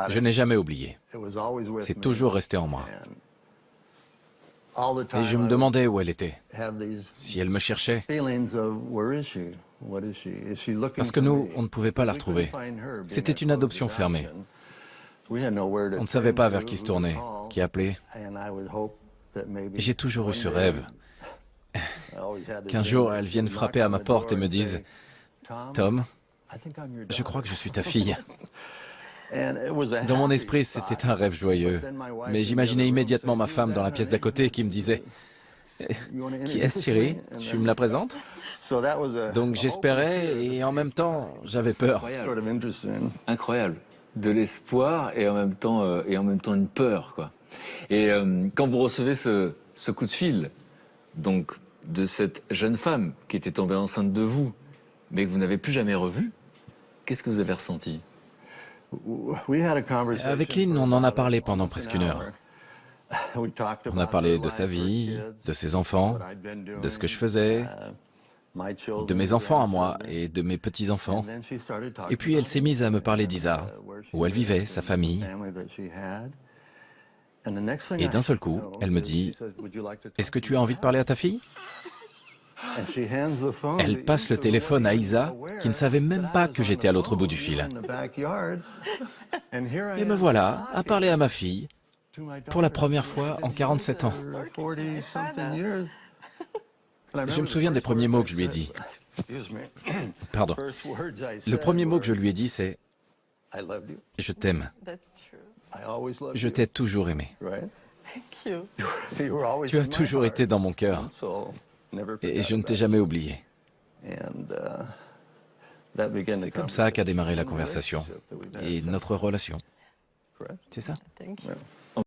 Je n'ai jamais oublié. C'est toujours resté en moi. Et je me demandais où elle était, si elle me cherchait. Parce que nous, on ne pouvait pas la retrouver. C'était une adoption fermée. On ne savait pas vers qui se tourner, qui appeler. Et j'ai toujours eu ce rêve qu'un jour elle vienne frapper à ma porte et me dise « Tom, je crois que je suis ta fille ». Dans mon esprit, c'était un rêve joyeux. Mais j'imaginais immédiatement ma femme dans la pièce d'à côté qui me disait « Qui est-ce, chérie? Tu me la présentes ?» Donc j'espérais et en même temps, j'avais peur. Incroyable. De l'espoir et en même temps une peur, quoi. Et quand vous recevez ce coup de fil, donc de cette jeune femme qui était tombée enceinte de vous, mais que vous n'avez plus jamais revue, qu'est-ce que vous avez ressenti? Avec Lynn, on en a parlé pendant presque une heure. On a parlé de sa vie, de ses enfants, de ce que je faisais, de mes enfants à moi et de mes petits-enfants. Et puis elle s'est mise à me parler d'Isa, où elle vivait, sa famille. Et d'un seul coup, elle me dit « Est-ce que tu as envie de parler à ta fille ?» Elle passe le téléphone à Isa, qui ne savait même pas que j'étais à l'autre bout du fil. Et me voilà à parler à ma fille pour la première fois en 47 ans. Je me souviens des premiers mots que je lui ai dit. Pardon. Le premier mot que je lui ai dit, c'est « Je t'aime. Je t'ai toujours aimé. Tu as toujours été dans mon cœur. Et je ne t'ai jamais oublié. » C'est comme ça qu'a démarré la conversation et notre relation. C'est ça?